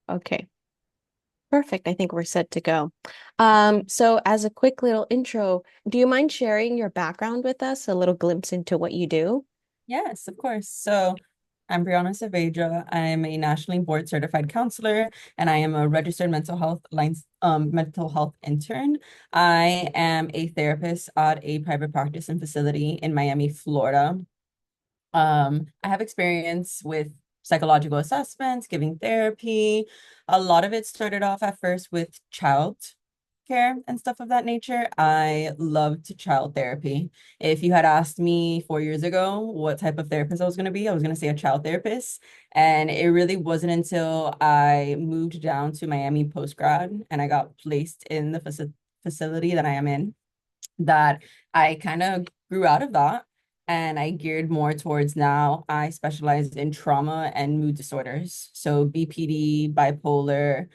Okay, perfect. I think we're set to go. So as a quick little intro, do you mind sharing your background with us, a little glimpse into what you do? Yes, of course. So I'm Briana Saavedra. I'm a nationally board certified counselor and I am a registered mental health intern. I am a therapist at a private practice and facility in Miami, Florida. I have experience with psychological assessments, giving therapy. A lot of it started off at first with child care and stuff of that nature. I loved child therapy. If you had asked me 4 years ago what type of therapist I was going to be, I was going to say a child therapist. And it really wasn't until I moved down to Miami post grad and I got placed in the facility that I am in that I kind of grew out of that and I geared more towards now. I specialize in trauma and mood disorders. So BPD, bipolar,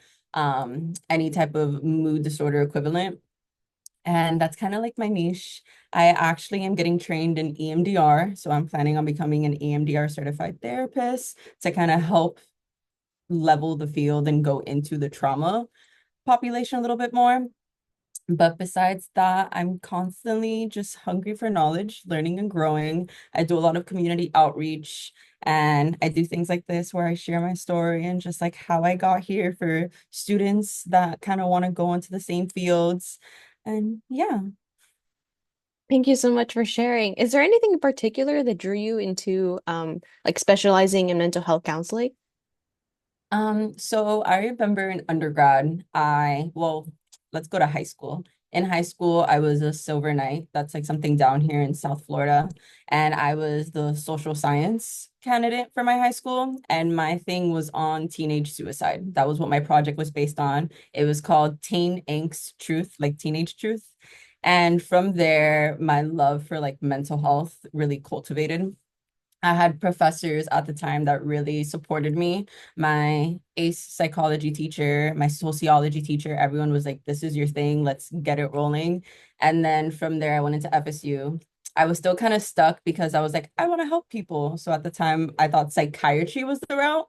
any type of mood disorder equivalent. And that's kind of like my niche. I actually am getting trained in EMDR. So I'm planning on becoming an EMDR certified therapist to kind of help level the field and go into the trauma population a little bit more. But besides that, I'm constantly just hungry for knowledge, learning and growing. I do a lot of community outreach and I do things like this where I share my story and just like how I got here for students that kind of want to go into the same fields. And yeah. Thank you so much for sharing. Is there anything in particular that drew you into like specializing in mental health counseling? So I remember in undergrad, let's go to high school. In high school, I was a Silver Knight. That's like something down here in South Florida. And I was the social science candidate for my high school. And my thing was on teenage suicide. That was what my project was based on. It was called Teen Angst Truth, like teenage truth. And from there, my love for like mental health really cultivated. I had professors at the time that really supported me. My ACE psychology teacher, my sociology teacher, everyone was like, this is your thing, let's get it rolling. And then from there, I went into FSU. I was still kind of stuck because I was like, I want to help people. So at the time, I thought psychiatry was the route.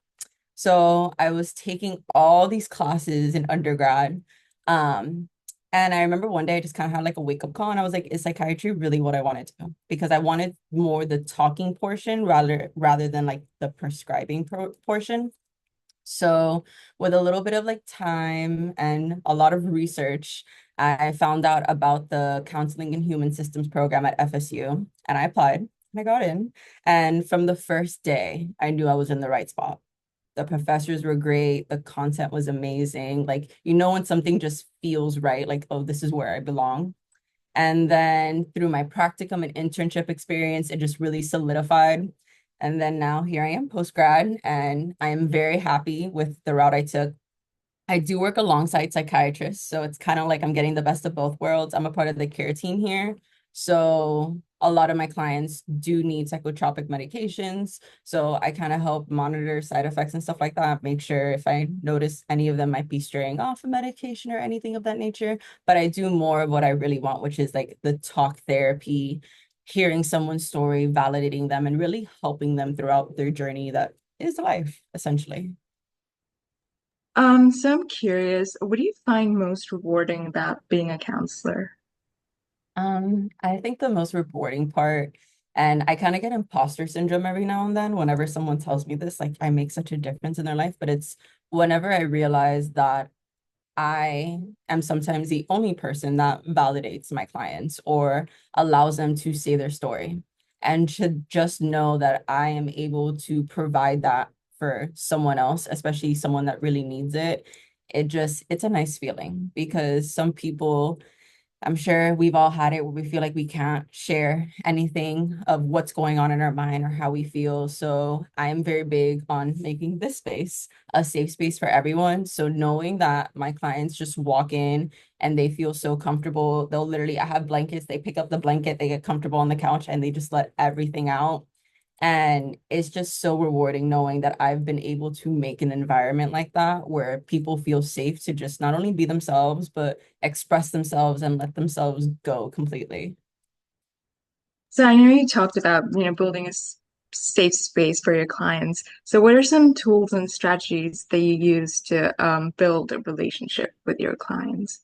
So I was taking all these classes in undergrad. Um, and I remember one day I just kind of had like a wake up call and I was like, is psychiatry really what I wanted to do? Because I wanted more the talking portion rather than like the prescribing portion. So with a little bit of like time and a lot of research, I found out about the Counseling in Human Systems program at FSU and I applied and I got in. And from the first day, I knew I was in the right spot. The professors were great. The content was amazing. Like, you know, when something just feels right, like, oh, this is where I belong. And then through my practicum and internship experience, it just really solidified. And then now here I am post grad, and I am very happy with the route I took. I do work alongside psychiatrists, so it's kind of like I'm getting the best of both worlds. I'm a part of the care team here. So a lot of my clients do need psychotropic medications. So I kind of help monitor side effects and stuff like that, make sure if I notice any of them might be straying off of medication or anything of that nature. But I do more of what I really want, which is like the talk therapy, hearing someone's story, validating them, and really helping them throughout their journey that is life, essentially. So I'm curious, what do you find most rewarding about being a counselor? I think the most rewarding part, and I kind of get imposter syndrome every now and then whenever someone tells me this, like I make such a difference in their life, but it's whenever I realize that I am sometimes the only person that validates my clients or allows them to say their story. And to just know that I am able to provide that for someone else, especially someone that really needs it, it's a nice feeling because some people I'm sure we've all had it where we feel like we can't share anything of what's going on in our mind or how we feel. So I am very big on making this space a safe space for everyone. So knowing that my clients just walk in and they feel so comfortable, I have blankets, they pick up the blanket, they get comfortable on the couch and they just let everything out. And it's just so rewarding knowing that I've been able to make an environment like that where people feel safe to just not only be themselves, but express themselves and let themselves go completely. So I know you talked about, building a safe space for your clients. So, what are some tools and strategies that you use to build a relationship with your clients?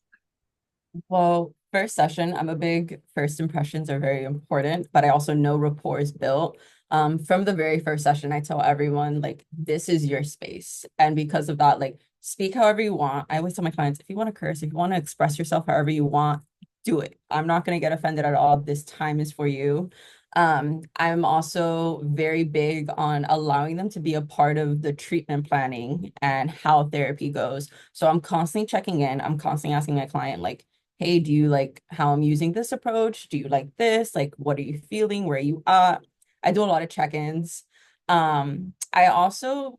Well, first session, I'm a big first impressions are very important, but I also know rapport is built. From the very first session, I tell everyone like this is your space. And because of that, like speak however you want. I always tell my clients, if you want to curse, if you want to express yourself however you want, do it. I'm not going to get offended at all. This time is for you. I'm also very big on allowing them to be a part of the treatment planning and how therapy goes. So I'm constantly checking in. I'm constantly asking my client, like, hey, do you like how I'm using this approach? Do you like this? Like, what are you feeling? Where are you at? I do a lot of check-ins. I also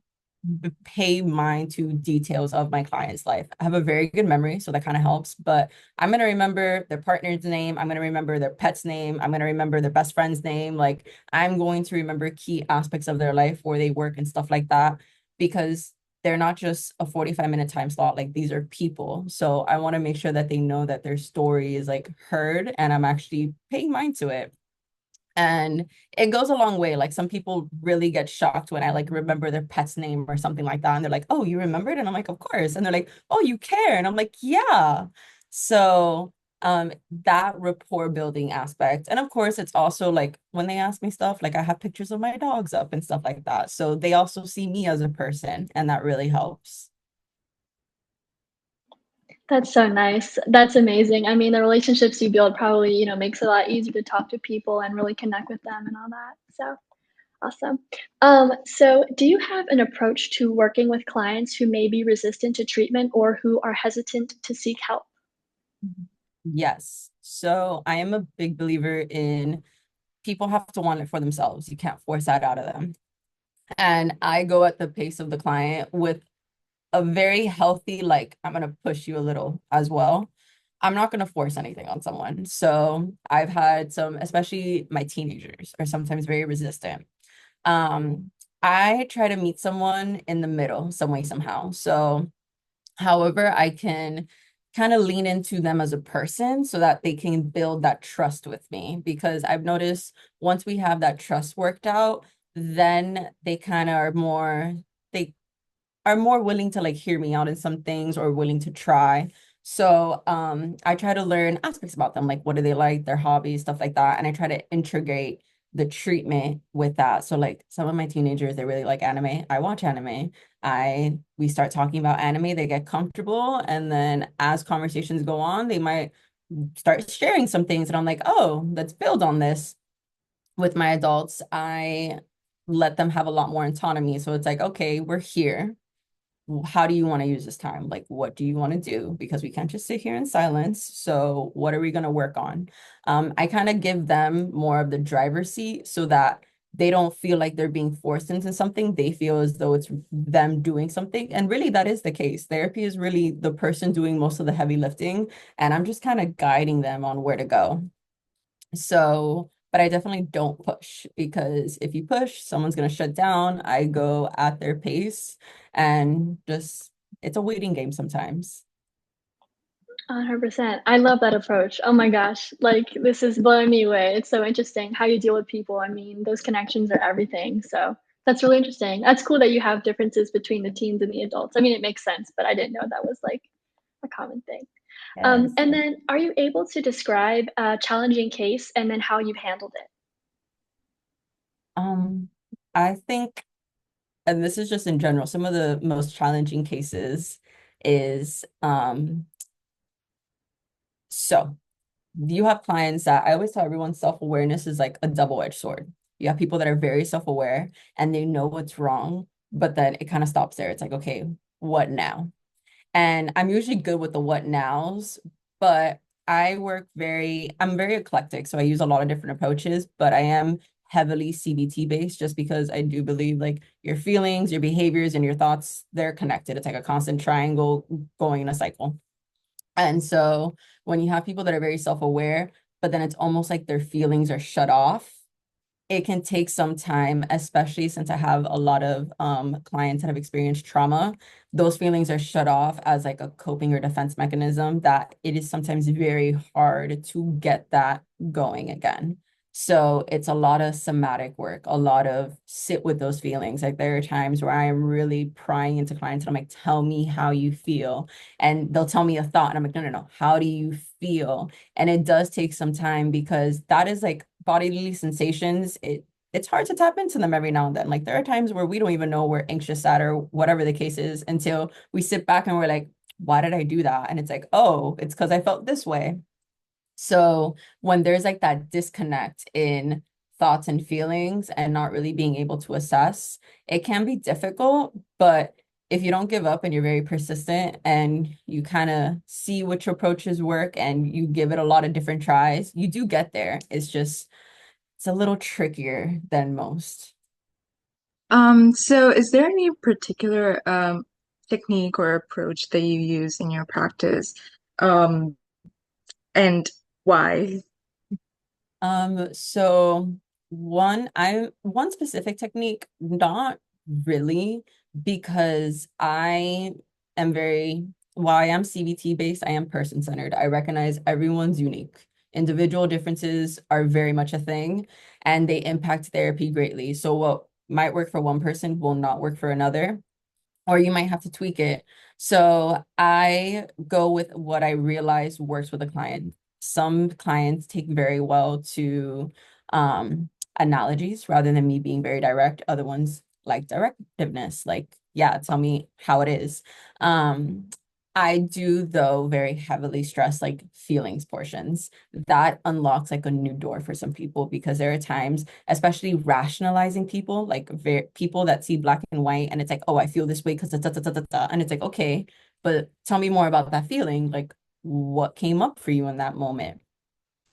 pay mind to details of my client's life. I have a very good memory, so that kind of helps, but I'm going to remember their partner's name. I'm going to remember their pet's name. I'm going to remember their best friend's name. Like, I'm going to remember key aspects of their life, where they work and stuff like that, because they're not just a 45-minute time slot. Like, these are people. So I want to make sure that they know that their story is like heard and I'm actually paying mind to it. And it goes a long way. Like, some people really get shocked when I like remember their pet's name or something like that. And they're like, oh, you remembered? And I'm like, of course. And they're like, oh, you care. And I'm like, yeah. So that rapport building aspect. And of course, it's also like when they ask me stuff, like I have pictures of my dogs up and stuff like that. So they also see me as a person, and that really helps. That's so nice. That's amazing. I mean, the relationships you build probably, makes it a lot easier to talk to people and really connect with them and all that. So awesome. So do you have an approach to working with clients who may be resistant to treatment or who are hesitant to seek help? Yes. So I am a big believer in people have to want it for themselves. You can't force that out of them. And I go at the pace of the client with a very healthy, like, I'm going to push you a little as well. I'm not going to force anything on someone. So I've had some, especially my teenagers are sometimes very resistant. Um, I try to meet someone in the middle, some way, somehow. So however, I can kind of lean into them as a person so that they can build that trust with me. Because I've noticed once we have that trust worked out, then they kind of they are more willing to like hear me out in some things or willing to try. So I try to learn aspects about them, like what do they like, their hobbies, stuff like that. And I try to integrate the treatment with that. So like some of my teenagers, they really like anime. I watch anime. We start talking about anime, they get comfortable. And then as conversations go on, they might start sharing some things. And I'm like, oh, let's build on this. With my adults, I let them have a lot more autonomy. So it's like, okay, we're here, how do you want to use this time? Like, what do you want to do? Because we can't just sit here in silence. So what are we going to work on? I kind of give them more of the driver's seat so that they don't feel like they're being forced into something. They feel as though it's them doing something. And really, that is the case. Therapy is really the person doing most of the heavy lifting. And I'm just kind of guiding them on where to go. So, but I definitely don't push, because if you push, someone's going to shut down. I go at their pace and just, it's a waiting game sometimes. 100%. I love that approach. Oh my gosh. Like, this is blowing me away. It's so interesting how you deal with people. I mean, those connections are everything. So that's really interesting. That's cool that you have differences between the teens and the adults. I mean, it makes sense, but I didn't know that was like a common thing. Yes. And then are you able to describe a challenging case and then how you've handled it? Um, I think, and this is just in general, some of the most challenging cases is, so you have clients that I always tell everyone self-awareness is like a double-edged sword. You have people that are very self-aware and they know what's wrong, but then it kind of stops there. It's like, okay, what now? And I'm usually good with the what nows, but I'm very eclectic. So I use a lot of different approaches, but I am heavily CBT based just because I do believe like your feelings, your behaviors, and your thoughts, they're connected. It's like a constant triangle going in a cycle. And so when you have people that are very self-aware, but then it's almost like their feelings are shut off, it can take some time, especially since I have a lot of clients that have experienced trauma. Those feelings are shut off as like a coping or defense mechanism that it is sometimes very hard to get that going again. So it's a lot of somatic work, a lot of sit with those feelings. Like there are times where I am really prying into clients and I'm like, tell me how you feel. And they'll tell me a thought and I'm like, no, no, no. How do you feel? And it does take some time because that is like bodily sensations. It's hard to tap into them every now and then. Like there are times where we don't even know we're anxious at or whatever the case is until we sit back and we're like, why did I do that? And it's like, oh, it's because I felt this way. So when there's like that disconnect in thoughts and feelings and not really being able to assess, it can be difficult. But if you don't give up and you're very persistent and you kind of see which approaches work and you give it a lot of different tries, you do get there. It's a little trickier than most. So is there any particular technique or approach that you use in your practice? Um, and why? So one specific technique, not really, because I am very, while I am CBT based, I am person centered. I recognize everyone's unique. Individual differences are very much a thing, and they impact therapy greatly. So what might work for one person will not work for another, or you might have to tweak it. So I go with what I realize works with a client. Some clients take very well to analogies rather than me being very direct. Other ones like directiveness, like, yeah, tell me how it is. Um, I do, though, very heavily stress like feelings portions. That unlocks like a new door for some people because there are times, especially rationalizing people, like people that see black and white and it's like, oh, I feel this way because da, da, da, da, da, da. And it's like, okay, but tell me more about that feeling. Like, what came up for you in that moment?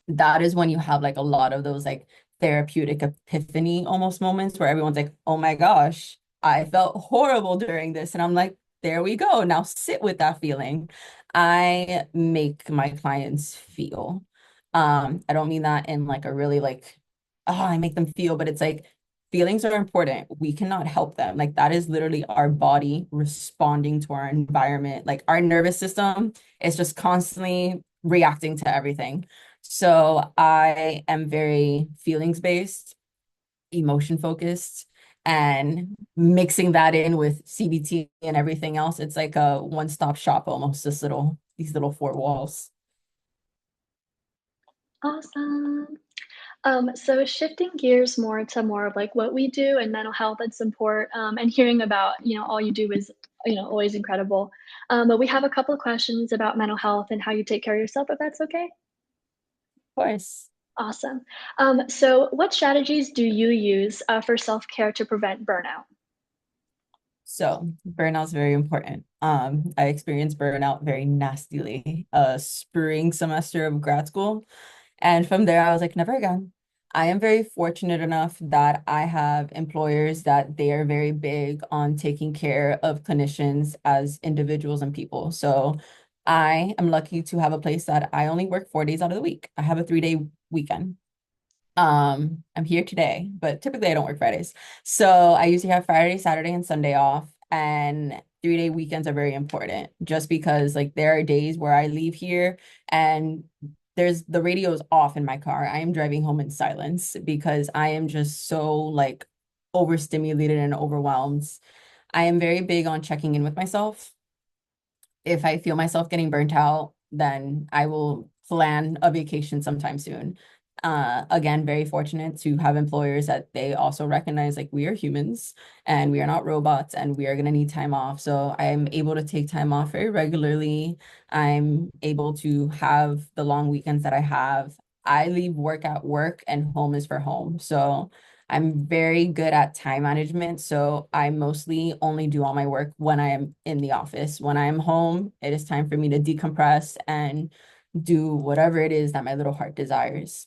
That is when you have like a lot of those like therapeutic epiphany almost moments where everyone's like, oh my gosh, I felt horrible during this. And I'm like, there we go. Now sit with that feeling. I make my clients feel. I don't mean that in like a really like, oh, I make them feel, but it's like feelings are important. We cannot help them. Like that is literally our body responding to our environment. Like our nervous system is just constantly reacting to everything. So I am very feelings based, emotion focused, and mixing that in with CBT and everything else. It's like a one-stop shop almost, these little four walls. Awesome. So shifting gears more to more of like what we do in mental health and support, and hearing about, all you do is, always incredible. But we have a couple of questions about mental health and how you take care of yourself, if that's okay. Of course. Awesome. So what strategies do you use for self-care to prevent burnout? So burnout is very important. I experienced burnout very nastily spring semester of grad school. And from there, I was like, never again. I am very fortunate enough that I have employers that they are very big on taking care of clinicians as individuals and people. So I am lucky to have a place that I only work 4 days out of the week. I have a 3-day weekend. I'm here today, but typically I don't work Fridays. So I usually have Friday, Saturday, and Sunday off. And 3-day weekends are very important just because like there are days where I leave here and there's the radio's off in my car. I am driving home in silence because I am just so like overstimulated and overwhelmed. I am very big on checking in with myself. If I feel myself getting burnt out, then I will plan a vacation sometime soon. Again, very fortunate to have employers that they also recognize like we are humans and we are not robots and we are going to need time off. So I'm able to take time off very regularly. I'm able to have the long weekends that I have. I leave work at work and home is for home. So I'm very good at time management, so I mostly only do all my work when I am in the office. When I am home, it is time for me to decompress and do whatever it is that my little heart desires.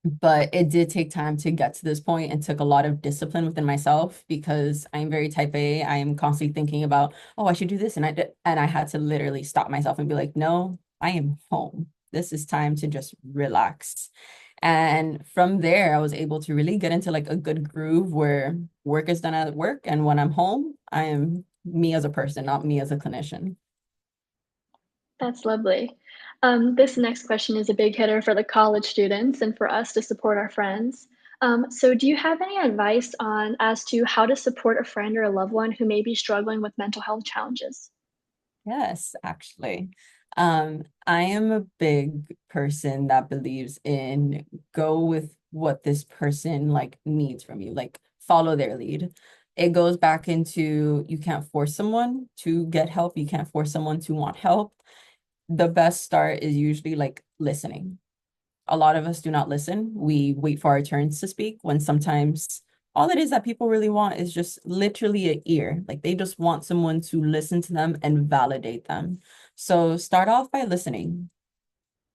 But it did take time to get to this point and took a lot of discipline within myself because I'm very type A. I am constantly thinking about, oh, I should do this. And I had to literally stop myself and be like, no, I am home. This is time to just relax. And from there, I was able to really get into like a good groove where work is done at work. And when I'm home, I am me as a person, not me as a clinician. That's lovely. This next question is a big hitter for the college students and for us to support our friends. So do you have any advice on as to how to support a friend or a loved one who may be struggling with mental health challenges? Yes, actually. I am a big person that believes in go with what this person like needs from you, like follow their lead. It goes back into you can't force someone to get help, you can't force someone to want help. The best start is usually like listening. A lot of us do not listen. We wait for our turns to speak when sometimes all it is that people really want is just literally an ear. Like they just want someone to listen to them and validate them. So start off by listening.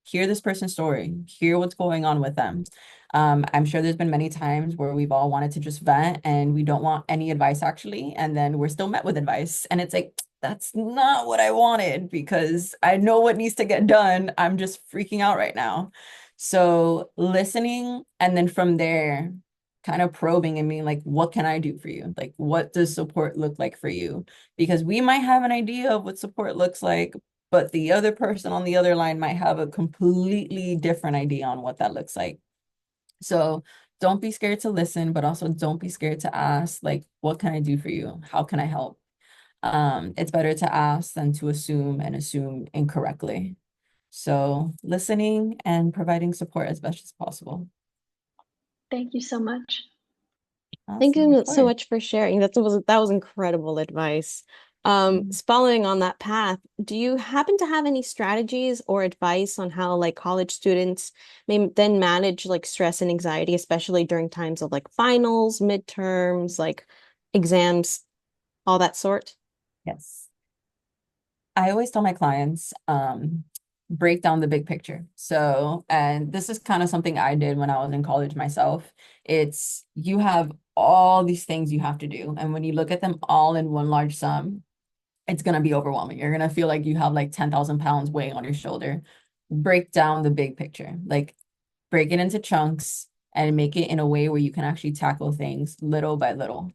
Hear this person's story, hear what's going on with them. I'm sure there's been many times where we've all wanted to just vent and we don't want any advice actually, and then we're still met with advice. And it's like, that's not what I wanted because I know what needs to get done. I'm just freaking out right now. So listening, and then from there, kind of probing and being like, what can I do for you? Like, what does support look like for you? Because we might have an idea of what support looks like, but the other person on the other line might have a completely different idea on what that looks like. So don't be scared to listen, but also don't be scared to ask, like, what can I do for you? How can I help? It's better to ask than to assume and assume incorrectly. So listening and providing support as best as possible. Thank you so much. Thank Awesome, you of so course. much for sharing. That was incredible advice. Mm. Following on that path, do you happen to have any strategies or advice on how like college students may then manage like stress and anxiety, especially during times of like finals, midterms, like exams, all that sort? Yes. I always tell my clients, break down the big picture. So, and this is kind of something I did when I was in college myself. It's you have all these things you have to do. And when you look at them all in one large sum, it's going to be overwhelming. You're going to feel like you have like 10,000 pounds weighing on your shoulder. Break down the big picture. Like break it into chunks and make it in a way where you can actually tackle things little by little.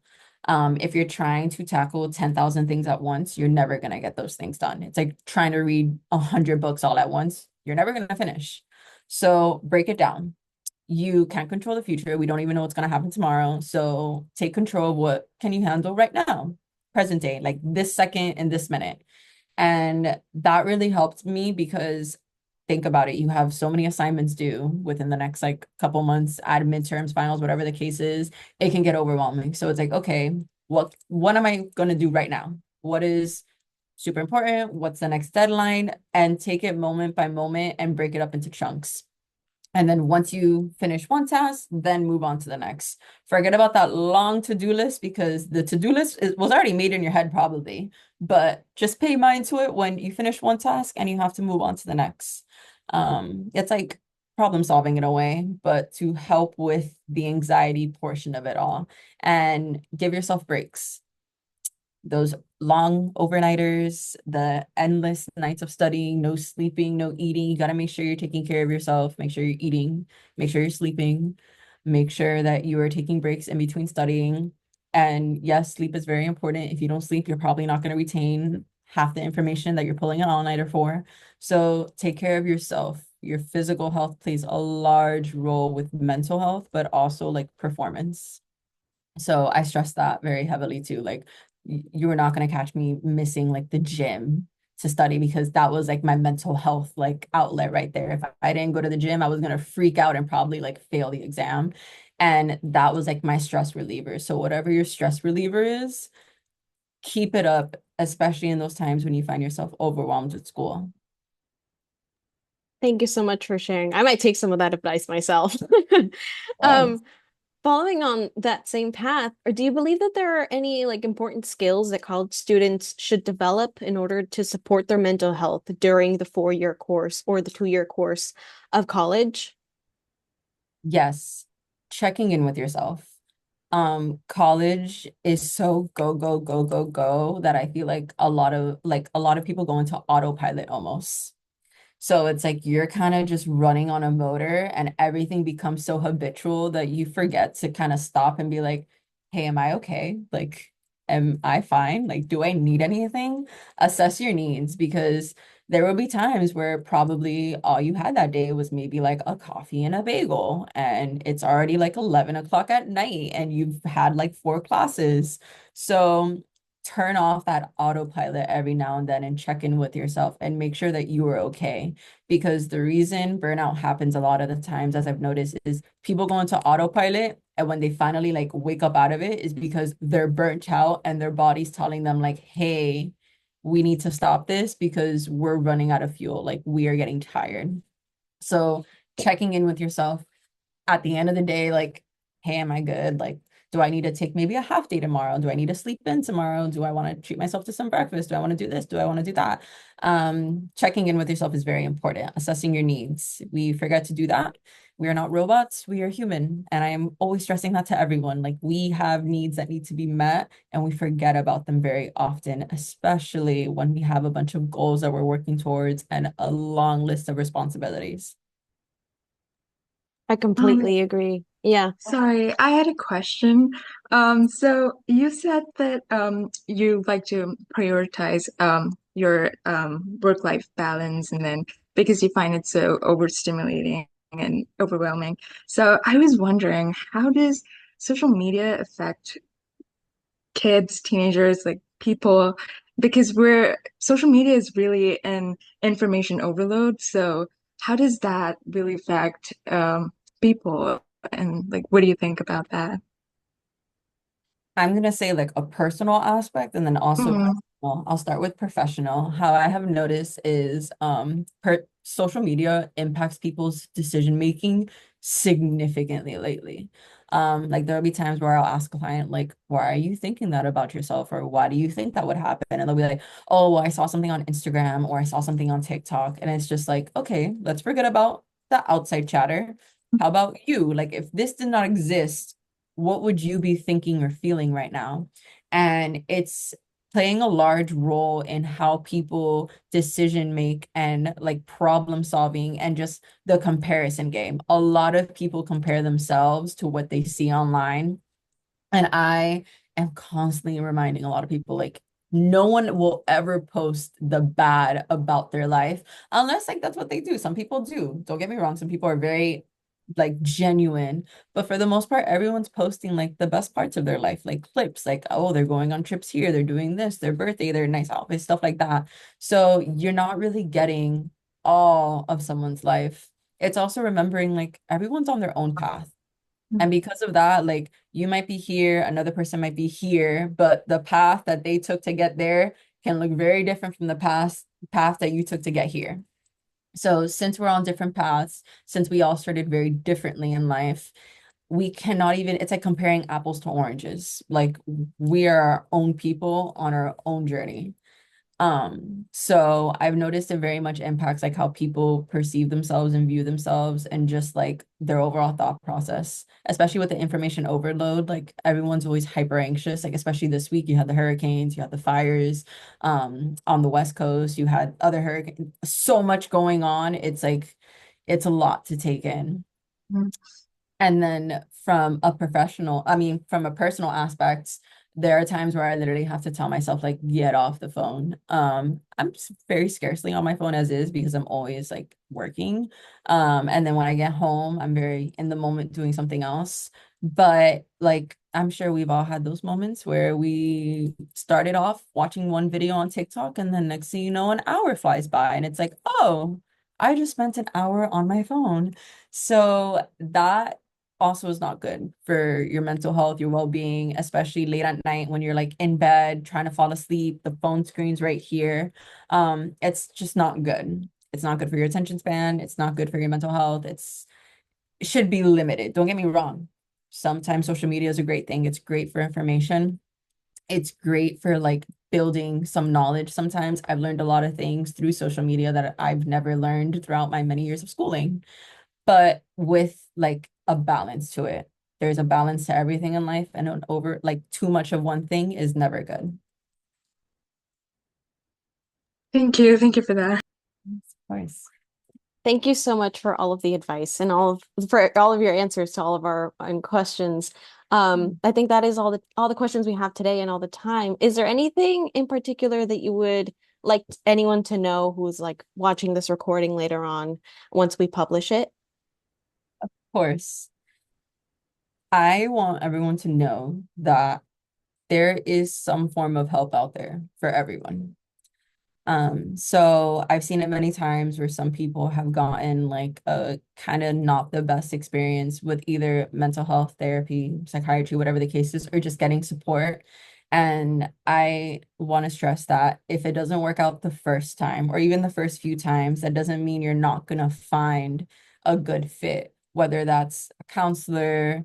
If you're trying to tackle 10,000 things at once, you're never going to get those things done. It's like trying to read 100 books all at once. You're never going to finish. So break it down. You can't control the future. We don't even know what's going to happen tomorrow. So take control of what can you handle right now, present day, like this second and this minute. And that really helped me because think about it, you have so many assignments due within the next like couple months, add midterms, finals, whatever the case is, it can get overwhelming. So it's like, okay, what am I going to do right now? What is super important? What's the next deadline? And take it moment by moment and break it up into chunks. And then once you finish one task, then move on to the next. Forget about that long to-do list because the to-do list was already made in your head probably, but just pay mind to it when you finish one task and you have to move on to the next. It's like problem solving in a way, but to help with the anxiety portion of it all and give yourself breaks, those long overnighters, the endless nights of studying, no sleeping, no eating. You got to make sure you're taking care of yourself, make sure you're eating, make sure you're sleeping, make sure that you are taking breaks in between studying. And yes, sleep is very important. If you don't sleep, you're probably not going to retain half the information that you're pulling an all-nighter for. So take care of yourself. Your physical health plays a large role with mental health, but also like performance. So I stress that very heavily too. Like you were not going to catch me missing like the gym to study because that was like my mental health like outlet right there. If I didn't go to the gym, I was going to freak out and probably like fail the exam. And that was like my stress reliever. So whatever your stress reliever is, keep it up, especially in those times when you find yourself overwhelmed with school. Thank you so much for sharing. I might take some of that advice myself. Yes. Um, Following on that same path, or do you believe that there are any like important skills that college students should develop in order to support their mental health during the 4-year course or the 2-year course of college? Yes. Checking in with yourself. College is so go, go, go, go, go that I feel like a lot of people go into autopilot almost. So it's like you're kind of just running on a motor and everything becomes so habitual that you forget to kind of stop and be like, hey, am I okay? Like, am I fine? Like, do I need anything? Assess your needs, because there will be times where probably all you had that day was maybe like a coffee and a bagel, and it's already like 11 o'clock at night, and you've had like 4 classes. So turn off that autopilot every now and then and check in with yourself and make sure that you are okay. Because the reason burnout happens a lot of the times, as I've noticed, is people go into autopilot, and when they finally like wake up out of it is because they're burnt out and their body's telling them like, hey, we need to stop this because we're running out of fuel. Like, we are getting tired. So checking in with yourself at the end of the day, like, hey, am I good? Like, do I need to take maybe a half day tomorrow? Do I need to sleep in tomorrow? Do I want to treat myself to some breakfast? Do I want to do this? Do I want to do that? Checking in with yourself is very important. Assessing your needs. We forget to do that. We are not robots. We are human. And I am always stressing that to everyone. Like, we have needs that need to be met, and we forget about them very often, especially when we have a bunch of goals that we're working towards and a long list of responsibilities. I Um, completely agree. Yeah. Sorry, I had a question. So you said that you like to prioritize your work-life balance, and then because you find it so overstimulating and overwhelming. So I was wondering, how does social media affect kids, teenagers, like people? Because we're social media is really an information overload. So how does that really affect people? And like, what do you think about that? I'm gonna say like a personal aspect and then also Mm, professional. I'll start with professional. How I have noticed is social media impacts people's decision making significantly lately. Like there'll be times where I'll ask a client, like, why are you thinking that about yourself? Or why do you think that would happen? And they'll be like, oh, well, I saw something on Instagram or I saw something on TikTok. And it's just like, okay, let's forget about the outside chatter. How about you? Like, if this did not exist, what would you be thinking or feeling right now? And it's playing a large role in how people decision make and like problem solving and just the comparison game. A lot of people compare themselves to what they see online. And I am constantly reminding a lot of people like, no one will ever post the bad about their life unless like that's what they do. Some people do. Don't get me wrong. Some people are very like genuine, but for the most part, everyone's posting like the best parts of their life, like clips, like, oh, they're going on trips here, they're doing this, their birthday, their nice outfits, stuff like that. So you're not really getting all of someone's life. It's also remembering like everyone's on their own path. And because of that, like you might be here, another person might be here, but the path that they took to get there can look very different from the past path that you took to get here. So since we're on different paths, since we all started very differently in life, we cannot even, it's like comparing apples to oranges. Like we are our own people on our own journey. So I've noticed it very much impacts like how people perceive themselves and view themselves and just like their overall thought process, especially with the information overload. Like everyone's always hyper anxious, like especially this week you had the hurricanes, you had the fires, on the West Coast, you had other hurricanes, so much going on. It's like it's a lot to take in. mm, And then from a professional, I mean, from a personal aspect, there are times where I literally have to tell myself, like, get off the phone. Very scarcely on my phone as is because I'm always like working. And then when I get home, I'm very in the moment doing something else. But like, I'm sure we've all had those moments where we started off watching one video on TikTok, and then next thing you know, an hour flies by, and it's like, oh, I just spent an hour on my phone. So that also is not good for your mental health, your well-being, especially late at night when you're like in bed trying to fall asleep, the phone screen's right here. It's just not good. It's not good for your attention span. It's not good for your mental health. It should be limited. Don't get me wrong. Sometimes social media is a great thing. It's great for information. It's great for like building some knowledge. Sometimes I've learned a lot of things through social media that I've never learned throughout my many years of schooling, but with like a balance to it. There's a balance to everything in life, and an over like too much of one thing is never good. thank you. Thank you for that. Of course. Thank you so much for all of the advice and for all of your answers to all of our questions. I think that is all the questions we have today and all the time. Is there anything in particular that you would like anyone to know who's like watching this recording later on once we publish it? Of course, I want everyone to know that there is some form of help out there for everyone. So I've seen it many times where some people have gotten like a kind of not the best experience with either mental health therapy, psychiatry, whatever the case is, or just getting support. And I want to stress that if it doesn't work out the first time or even the first few times, that doesn't mean you're not going to find a good fit, whether that's a counselor,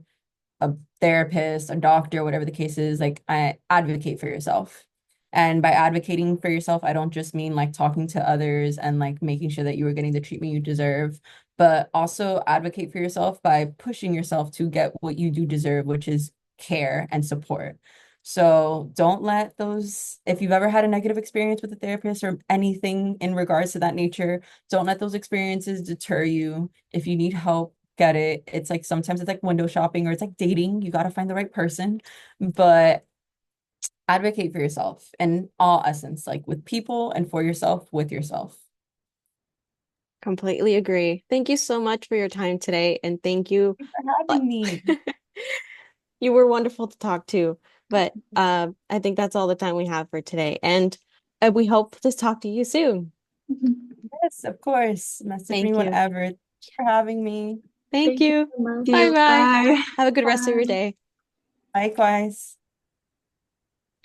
a therapist, a doctor, whatever the case is, like I advocate for yourself. And by advocating for yourself, I don't just mean like talking to others and like making sure that you are getting the treatment you deserve, but also advocate for yourself by pushing yourself to get what you do deserve, which is care and support. So don't let those, if you've ever had a negative experience with a therapist or anything in regards to that nature, don't let those experiences deter you. If you need help, get it. It's like sometimes it's like window shopping or it's like dating. You got to find the right person, but advocate for yourself in all essence, like with people and for yourself, with yourself. Completely agree. Thank you so much for your time today, and thank you. Thanks for having me. You were wonderful to talk to, but I think that's all the time we have for today, and we hope to talk to you soon. Yes, of course. Message me Thank you. whenever. Thanks for having me. Thank Thank you you. so much. Thank Bye you. bye. Bye. Have a good rest of your Bye. day. Likewise.